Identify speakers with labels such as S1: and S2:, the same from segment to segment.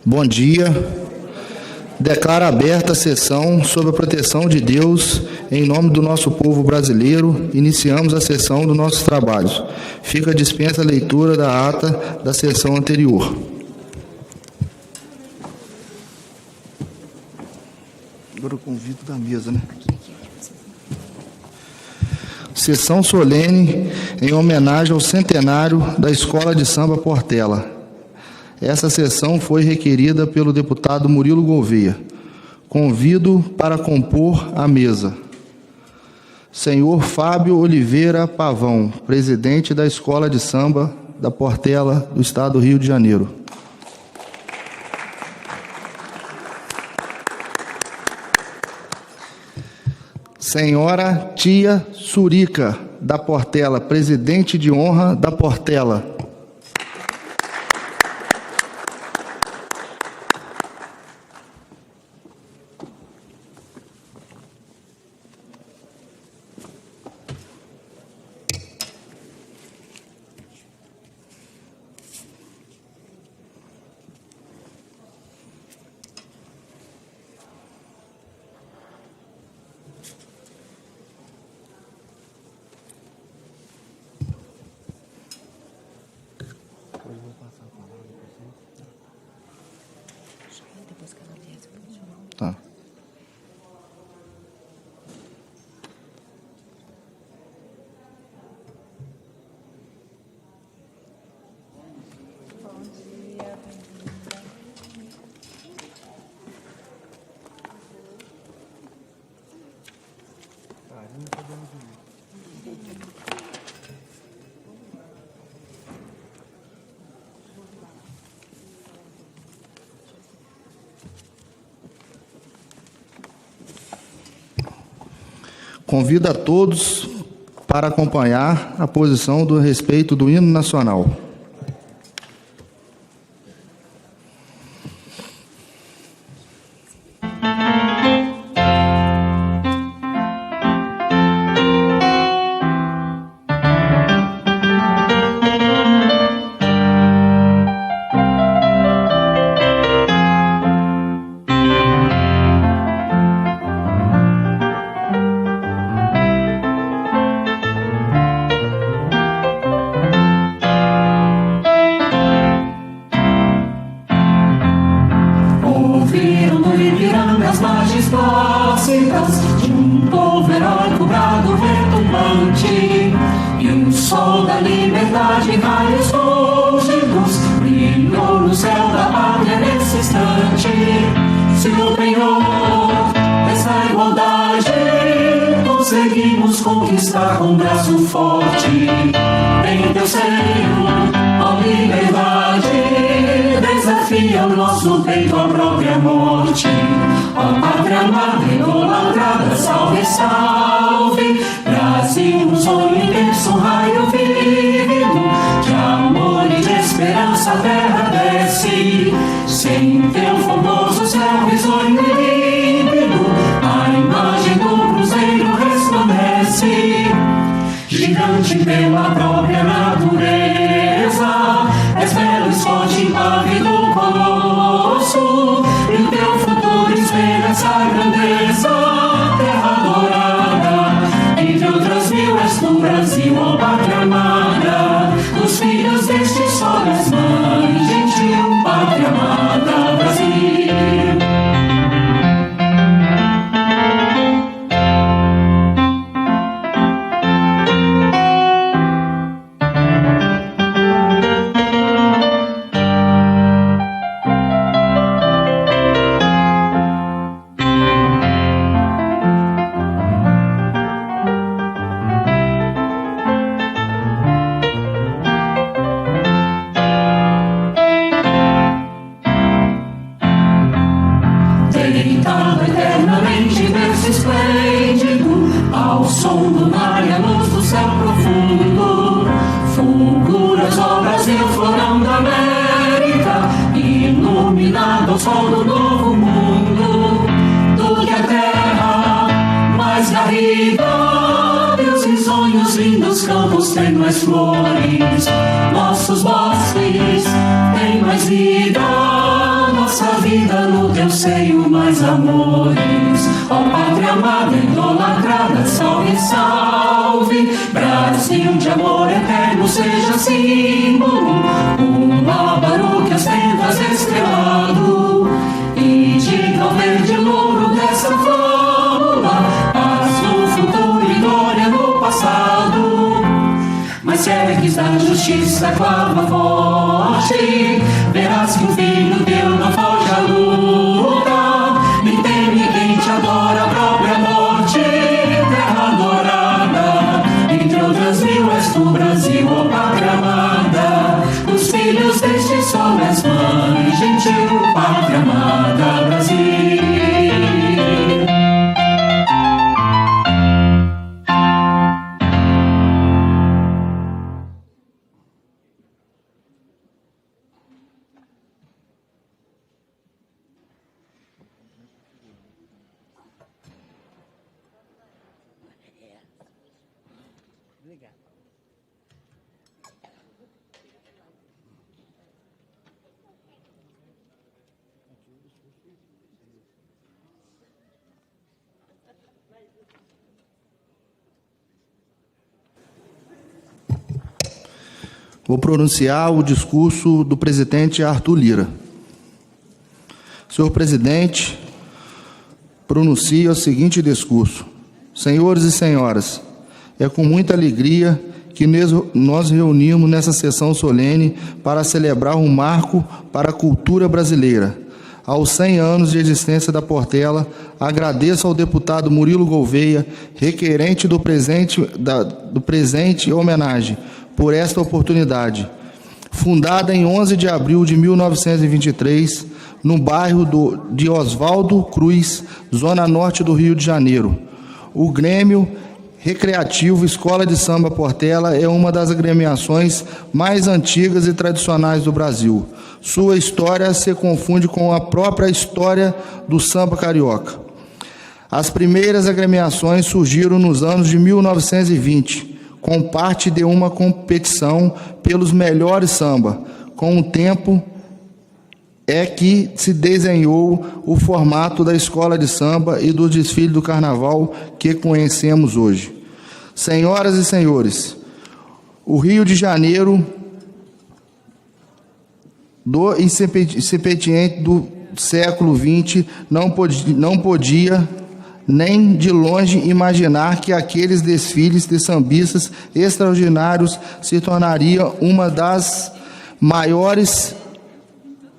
S1: Bom dia. Declaro aberta a sessão sob a proteção de Deus, em nome do nosso povo brasileiro. Iniciamos a sessão dos nossos trabalhos. Fica dispensa a leitura da ata da sessão anterior. Agora o convite da mesa, né? Sessão solene em homenagem ao centenário da Escola de Samba Portela. Essa sessão foi requerida pelo deputado Murilo Gouveia. Convido para compor a mesa senhor Fábio Oliveira Pavão, presidente da Escola de Samba da Portela, do Estado do Rio de Janeiro. Senhora Tia Surica, da Portela, presidente de honra da Portela. Tá. Convido a todos para acompanhar a posição do respeito do hino nacional.
S2: Conquistar com um braço forte, em teu seio, ó liberdade, desafia o nosso peito à própria morte. Ó pátria amada, idolatrada, salve, salve, Brasil, um sonho intenso, um raio vívido, de amor e de esperança a terra desce, sem teu formoso céu risonho e límpido, a imagem do cruzeiro resplandece, gigante pela própria natureza, és belo, esporte, impávido colosso, e o teu futuro espelha essa grandeza, terra dourada, entre outras mil és tu, Brasil, ó pátria amada, dos filhos deste sol és mãe, gentil, pátria amada, Brasil. Deitado eternamente berço esplêndido, ao som do mar e a luz do céu profundo, fulguras, ó Brasil, florão da América, iluminado ao sol do novo mundo, do que a terra mais garrida, teus risonhos lindos campos têm mais flores, nossos bosques têm mais vida, nossa vida no teu seio mais amores. Ó pátria amada, idolatrada, salve, salve. Brasil de amor eterno, seja símbolo, um bárbaro que ostentas estrelado, e diga ao verde louro dessa fórmula, paz no futuro e glória no passado. Mas segues da justiça clava forte, verás que o filho teu não foge à luta, nem teme quem te adora a própria morte. Terra adorada, entre outras mil és tu, Brasil, ó pátria amada. Os filhos deste sol és mãe gentil, pátria amada, Brasil.
S1: Vou pronunciar o discurso do presidente Arthur Lira. Senhor presidente, pronuncio o seguinte discurso. Senhores e senhoras, é com muita alegria que nós reunimos nessa sessão solene para celebrar um marco para a cultura brasileira. Aos 100 anos de existência da Portela, agradeço ao deputado Murilo Gouveia, requerente do presente homenagem, por esta oportunidade. Fundada em 11 de abril de 1923, no bairro de Oswaldo Cruz, zona norte do Rio de Janeiro, o Grêmio Recreativo Escola de Samba Portela é uma das agremiações mais antigas e tradicionais do Brasil. Sua história se confunde com a própria história do samba carioca. As primeiras agremiações surgiram nos anos de 1920, com parte de uma competição pelos melhores samba. Com o tempo é que se desenhou o formato da escola de samba e do desfile do carnaval que conhecemos hoje. Senhoras e senhores, o Rio de Janeiro do incipiente do século XX não podia nem de longe imaginar que aqueles desfiles de sambistas extraordinários se tornariam uma das maiores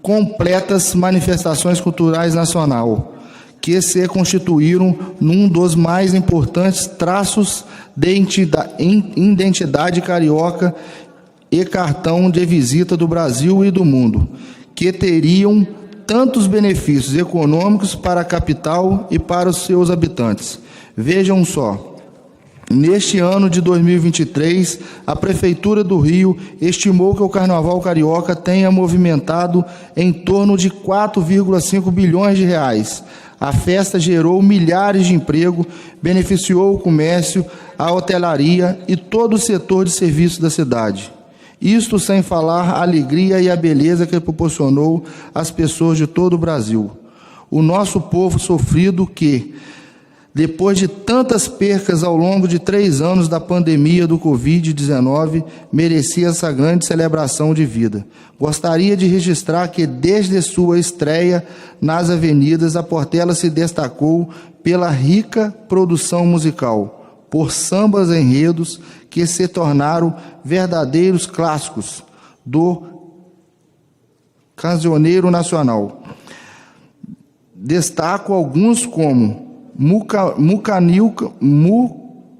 S1: completas manifestações culturais nacional, que se constituíram num dos mais importantes traços de identidade carioca e cartão de visita do Brasil e do mundo, que teriam tantos benefícios econômicos para a capital e para os seus habitantes. Vejam só, neste ano de 2023, a Prefeitura do Rio estimou que o Carnaval Carioca tenha movimentado em torno de 4,5 bilhões de reais. A festa gerou milhares de empregos, beneficiou o comércio, a hotelaria e todo o setor de serviços da cidade. Isto sem falar a alegria e a beleza que proporcionou às pessoas de todo o Brasil. O nosso povo sofrido que, depois de tantas percas ao longo de 3 anos da pandemia do Covid-19, merecia essa grande celebração de vida. Gostaria de registrar que, desde sua estreia nas avenidas, a Portela se destacou pela rica produção musical, por sambas enredos que se tornaram verdadeiros clássicos do cancioneiro nacional. Destaco alguns como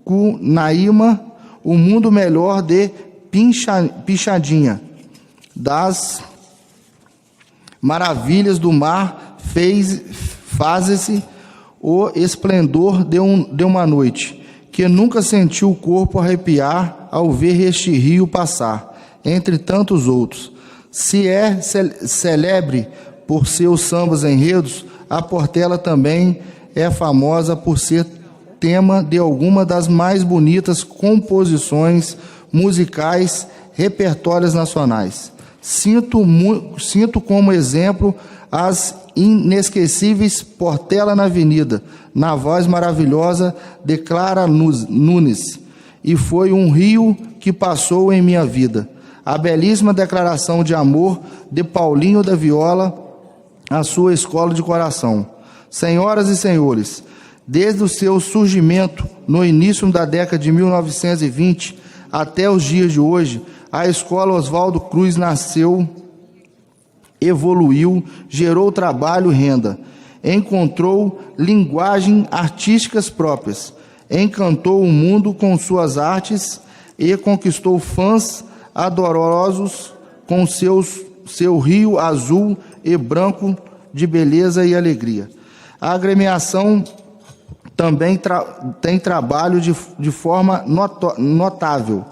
S1: Mucunaíma, O Mundo Melhor de Pichadinha, Das Maravilhas do Mar, Faze-se o Esplendor de uma Noite, que nunca sentiu o corpo arrepiar ao ver este rio passar, entre tantos outros. Se é celebre por seus sambas enredos, a Portela também é famosa por ser tema de alguma das mais bonitas composições musicais repertórios nacionais. Cito como exemplo as inesquecíveis Portela na Avenida, na voz maravilhosa de Clara Nunes, e foi um rio que passou em minha vida. A belíssima declaração de amor de Paulinho da Viola, à sua escola de coração. Senhoras e senhores, desde o seu surgimento, no início da década de 1920, até os dias de hoje, a Escola Oswaldo Cruz nasceu, evoluiu, gerou trabalho e renda, encontrou linguagem artísticas próprias, encantou o mundo com suas artes e conquistou fãs adorosos com seu rio azul e branco de beleza e alegria. A agremiação também tem trabalho de forma notável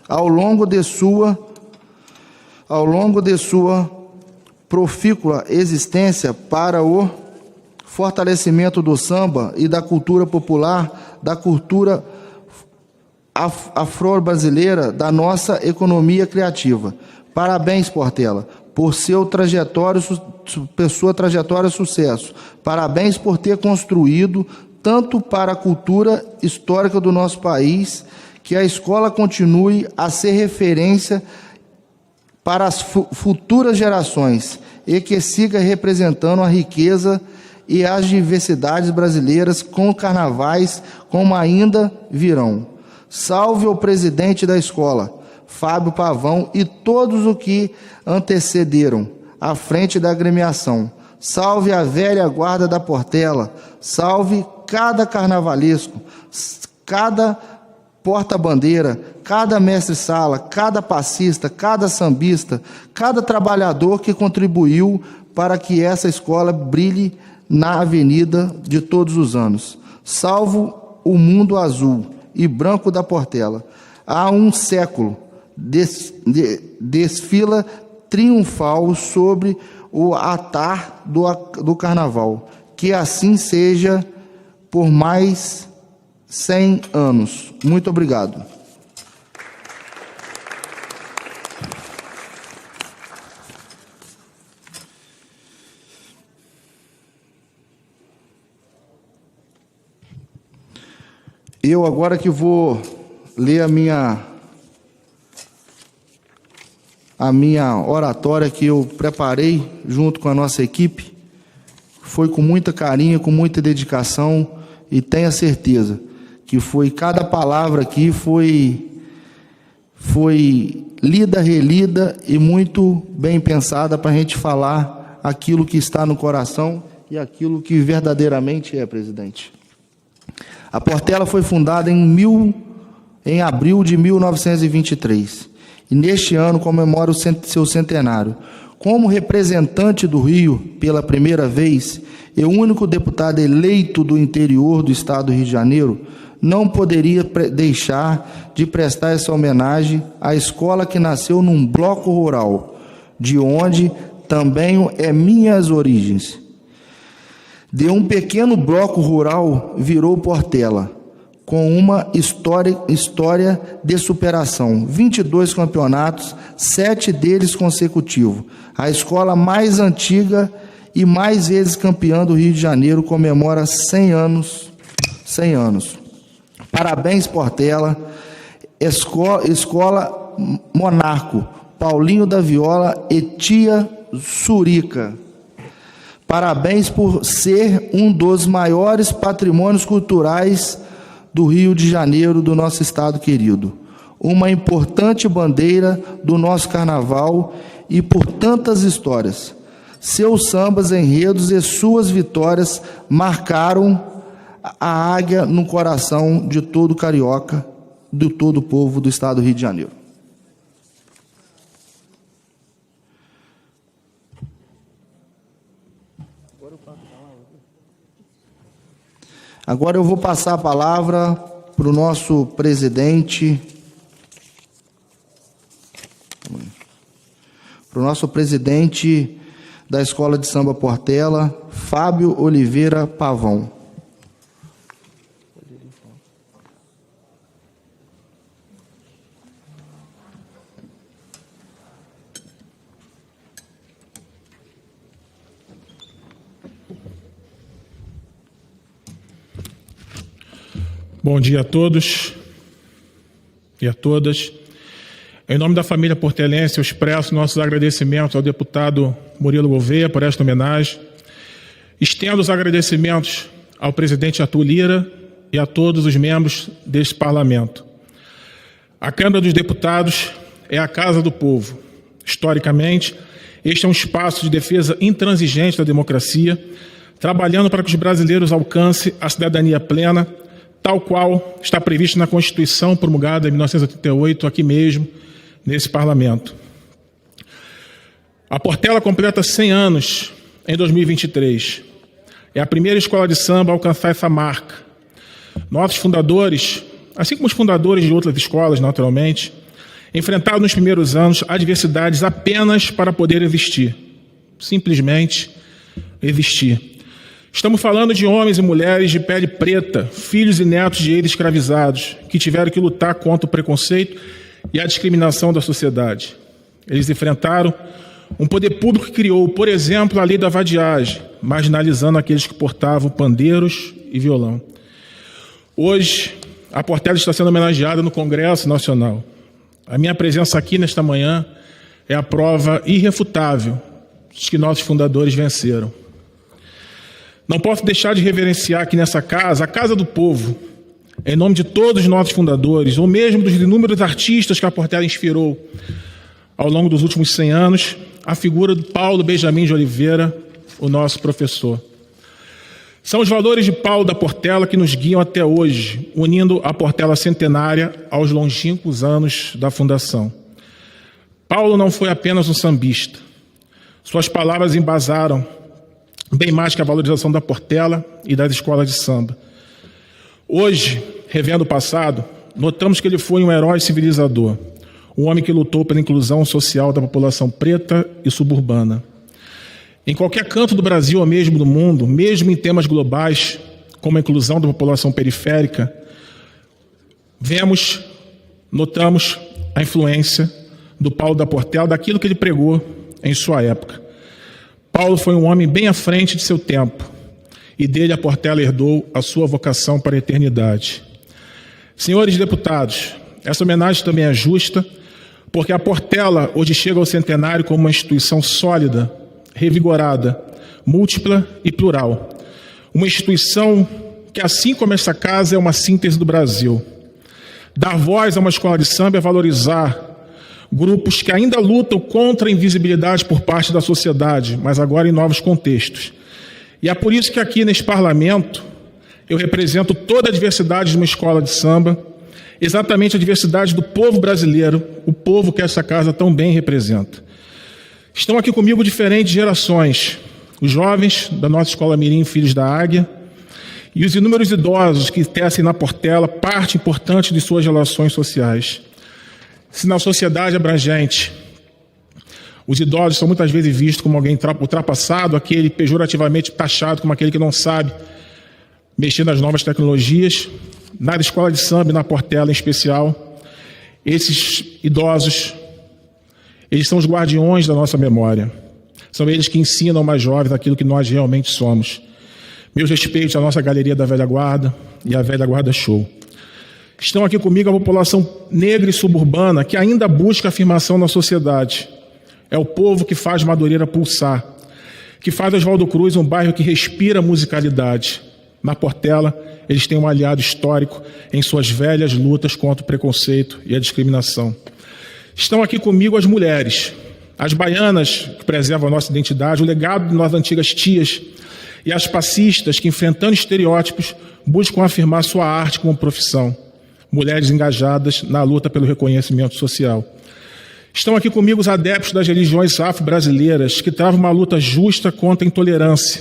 S1: ao longo de sua profícua existência para o fortalecimento do samba e da cultura popular, da cultura afro-brasileira, da nossa economia criativa. Parabéns, Portela, por sua trajetória sucesso. Parabéns por ter construído tanto para a cultura histórica do nosso país, que a escola continue a ser referência para as futuras gerações e que siga representando a riqueza e as diversidades brasileiras com carnavais como ainda virão. Salve o presidente da escola, Fábio Pavão, e todos os que antecederam à frente da agremiação. Salve a velha guarda da Portela, salve cada carnavalesco, cada porta-bandeira, cada mestre-sala, cada passista, cada sambista, cada trabalhador que contribuiu para que essa escola brilhe na avenida de todos os anos. Salvo o mundo azul e branco da Portela. Há um século desfila triunfal sobre o altar do carnaval. Que assim seja por mais 100 anos. Muito obrigado. Eu agora que vou ler a minha oratória que eu preparei junto com a nossa equipe, foi com muita carinho, com muita dedicação, e tenha certeza que cada palavra aqui foi lida, relida e muito bem pensada para a gente falar aquilo que está no coração e aquilo que verdadeiramente é, presidente. A Portela foi fundada em abril de 1923 e neste ano comemora seu centenário. Como representante do Rio pela primeira vez e o único deputado eleito do interior do estado do Rio de Janeiro, não poderia deixar de prestar essa homenagem à escola que nasceu num bloco rural, de onde também é minhas origens. De um pequeno bloco rural virou Portela, com uma história de superação. 22 campeonatos, 7 deles consecutivos. A escola mais antiga e mais vezes campeã do Rio de Janeiro comemora 100 anos. 100 anos. Parabéns, Portela. Escola Monarco, Paulinho da Viola e Tia Surica. Parabéns por ser um dos maiores patrimônios culturais do Rio de Janeiro, do nosso estado querido. Uma importante bandeira do nosso carnaval e por tantas histórias. Seus sambas, enredos e suas vitórias marcaram a águia no coração de todo carioca, de todo o povo do estado do Rio de Janeiro. Agora eu vou passar a palavra para o nosso presidente, da Escola de Samba Portela, Fábio Oliveira Pavão.
S3: Bom dia a todos e a todas. Em nome da família portelense, eu expresso nossos agradecimentos ao deputado Murilo Gouveia por esta homenagem. Estendo os agradecimentos ao presidente Arthur Lira e a todos os membros deste parlamento. A Câmara dos Deputados é a casa do povo. Historicamente, este é um espaço de defesa intransigente da democracia, trabalhando para que os brasileiros alcancem a cidadania plena, tal qual está previsto na Constituição promulgada em 1988, aqui mesmo, nesse parlamento. A Portela completa 100 anos em 2023. É a primeira escola de samba a alcançar essa marca. Nossos fundadores, assim como os fundadores de outras escolas, naturalmente, enfrentaram nos primeiros anos adversidades apenas para poder existir. Simplesmente existir. Estamos falando de homens e mulheres de pele preta, filhos e netos de eles escravizados, que tiveram que lutar contra o preconceito e a discriminação da sociedade. Eles enfrentaram um poder público que criou, por exemplo, a lei da vadiagem, marginalizando aqueles que portavam pandeiros e violão. Hoje, a Portela está sendo homenageada no Congresso Nacional. A minha presença aqui nesta manhã é a prova irrefutável de que nossos fundadores venceram. Não posso deixar de reverenciar aqui nessa casa, a Casa do Povo, em nome de todos os nossos fundadores, ou mesmo dos inúmeros artistas que a Portela inspirou ao longo dos últimos 100 anos, a figura do Paulo Benjamin de Oliveira, o nosso professor. São os valores de Paulo da Portela que nos guiam até hoje, unindo a Portela centenária aos longínquos anos da fundação. Paulo não foi apenas um sambista. Suas palavras embasaram bem mais que a valorização da Portela e das escolas de samba. Hoje, revendo o passado, notamos que ele foi um herói civilizador, um homem que lutou pela inclusão social da população preta e suburbana. Em qualquer canto do Brasil ou mesmo do mundo, mesmo em temas globais, como a inclusão da população periférica, notamos a influência do Paulo da Portela, daquilo que ele pregou em sua época. Paulo foi um homem bem à frente de seu tempo, e dele a Portela herdou a sua vocação para a eternidade. Senhores deputados, essa homenagem também é justa, porque a Portela hoje chega ao centenário como uma instituição sólida, revigorada, múltipla e plural. Uma instituição que, assim como essa casa, é uma síntese do Brasil. Dar voz a uma escola de samba é valorizar grupos que ainda lutam contra a invisibilidade por parte da sociedade, mas agora em novos contextos. E é por isso que aqui neste parlamento eu represento toda a diversidade de uma escola de samba, exatamente a diversidade do povo brasileiro, o povo que essa casa tão bem representa. Estão aqui comigo diferentes gerações, os jovens da nossa Escola Mirim Filhos da Águia e os inúmeros idosos que tecem na Portela parte importante de suas relações sociais. Se na sociedade abrangente os idosos são muitas vezes vistos como alguém ultrapassado, aquele pejorativamente taxado como aquele que não sabe mexer nas novas tecnologias, na escola de samba e na Portela em especial, esses idosos, eles são os guardiões da nossa memória. São eles que ensinam aos mais jovens aquilo que nós realmente somos. Meus respeitos à nossa galeria da Velha Guarda e à Velha Guarda Show. Estão aqui comigo a população negra e suburbana que ainda busca afirmação na sociedade. É o povo que faz Madureira pulsar, que faz Oswaldo Cruz um bairro que respira musicalidade. Na Portela, eles têm um aliado histórico em suas velhas lutas contra o preconceito e a discriminação. Estão aqui comigo as mulheres, as baianas que preservam a nossa identidade, o legado de nossas antigas tias, e as passistas que, enfrentando estereótipos, buscam afirmar sua arte como profissão. Mulheres engajadas na luta pelo reconhecimento social. Estão aqui comigo os adeptos das religiões afro-brasileiras que travam uma luta justa contra a intolerância.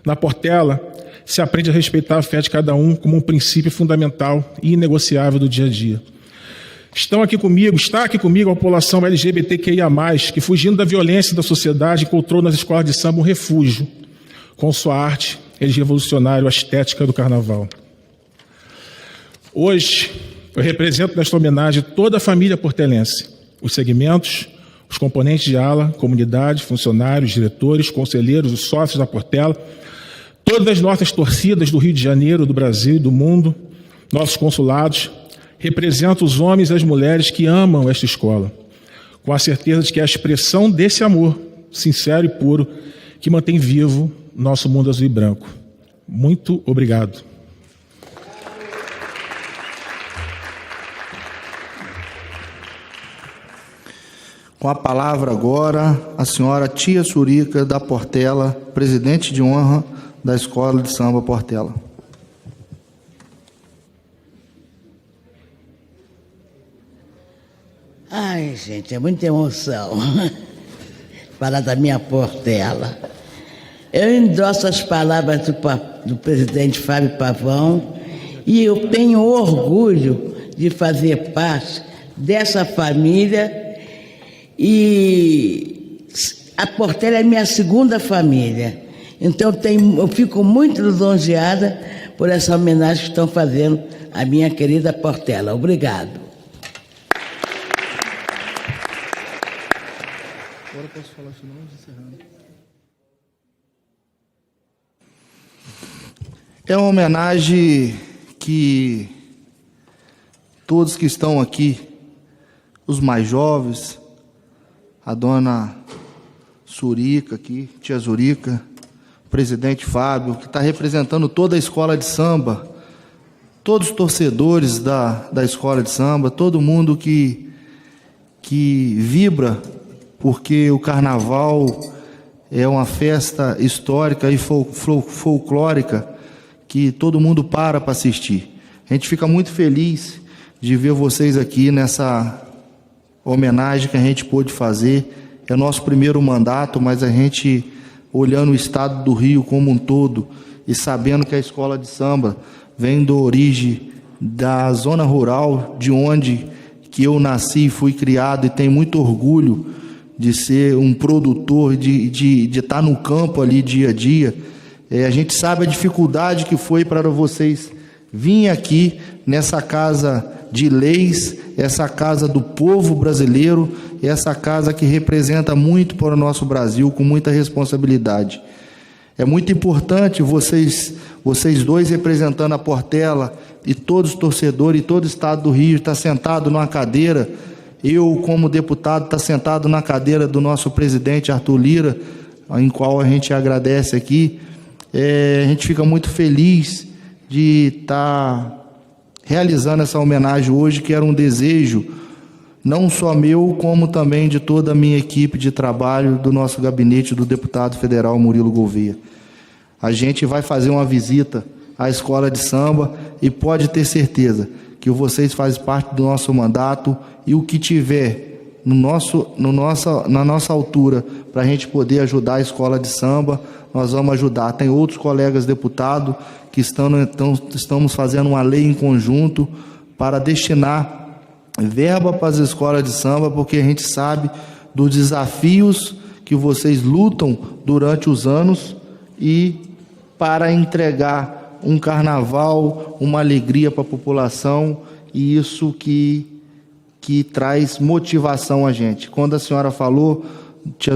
S3: Na Portela, se aprende a respeitar a fé de cada um como um princípio fundamental e inegociável do dia a dia. Está aqui comigo a população LGBTQIA+, que fugindo da violência da sociedade encontrou nas escolas de samba um refúgio, com sua arte, eles revolucionaram a estética do carnaval. Hoje, eu represento nesta homenagem toda a família portelense, os segmentos, os componentes de ala, comunidade, funcionários, diretores, conselheiros, os sócios da Portela, todas as nossas torcidas do Rio de Janeiro, do Brasil e do mundo, nossos consulados, representam os homens e as mulheres que amam esta escola, com a certeza de que é a expressão desse amor sincero e puro que mantém vivo nosso mundo azul e branco. Muito obrigado.
S1: Com a palavra agora, a senhora Tia Surica da Portela, presidente de honra da Escola de Samba Portela.
S4: Ai, gente, é muita emoção falar da minha Portela. Eu endosso as palavras do presidente Fábio Pavão e eu tenho orgulho de fazer parte dessa família. E a Portela é minha segunda família. Então eu fico muito lisonjeada por essa homenagem que estão fazendo à minha querida Portela. Obrigado.
S1: Agora posso falar isso não, encerrando. É uma homenagem que todos que estão aqui, os mais jovens, a dona Surica aqui, tia Zurica, o presidente Fábio, que está representando toda a escola de samba, todos os torcedores da escola de samba, todo mundo que vibra, porque o carnaval é uma festa histórica e folclórica que todo mundo para assistir. A gente fica muito feliz de ver vocês aqui nessa homenagem que a gente pôde fazer. É nosso primeiro mandato, mas a gente, olhando o estado do Rio como um todo e sabendo que a escola de samba vem da origem da zona rural, de onde que eu nasci e fui criado, e tenho muito orgulho de ser um produtor, de estar no campo ali dia a dia. A gente sabe a dificuldade que foi para vocês virem aqui nessa casa de leis, essa casa do povo brasileiro, essa casa que representa muito para o nosso Brasil, com muita responsabilidade. É muito importante vocês dois representando a Portela e todos os torcedores e todo o estado do Rio, estar sentado numa cadeira, eu como deputado estar sentado na cadeira do nosso presidente Arthur Lira, em qual a gente agradece aqui. A gente fica muito feliz de estar realizando essa homenagem hoje, que era um desejo não só meu, como também de toda a minha equipe de trabalho do nosso gabinete do deputado federal Murilo Gouveia. A gente vai fazer uma visita à escola de samba e pode ter certeza que vocês fazem parte do nosso mandato, e o que tiver na nossa altura para a gente poder ajudar a escola de samba, nós vamos ajudar. Tem outros colegas deputados que estamos fazendo uma lei em conjunto para destinar verba para as escolas de samba, porque a gente sabe dos desafios que vocês lutam durante os anos, e para entregar um carnaval, uma alegria para a população, e isso que traz motivação a gente. Quando a senhora falou, tia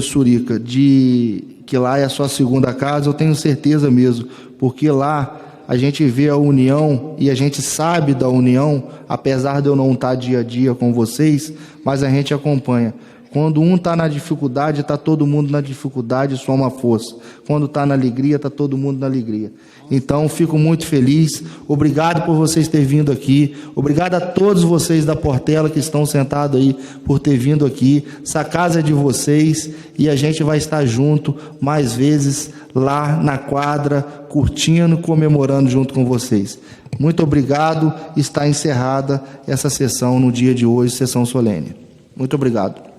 S1: Surica, de que lá é a sua segunda casa, eu tenho certeza mesmo, porque lá a gente vê a união e a gente sabe da união, apesar de eu não estar dia a dia com vocês, mas a gente acompanha. Quando um está na dificuldade, está todo mundo na dificuldade, soma força. Quando está na alegria, está todo mundo na alegria. Então, fico muito feliz. Obrigado por vocês terem vindo aqui. Obrigado a todos vocês da Portela que estão sentados aí por ter vindo aqui. Essa casa é de vocês e a gente vai estar junto mais vezes lá na quadra, curtindo, comemorando junto com vocês. Muito obrigado. Está encerrada essa sessão no dia de hoje, sessão solene. Muito obrigado.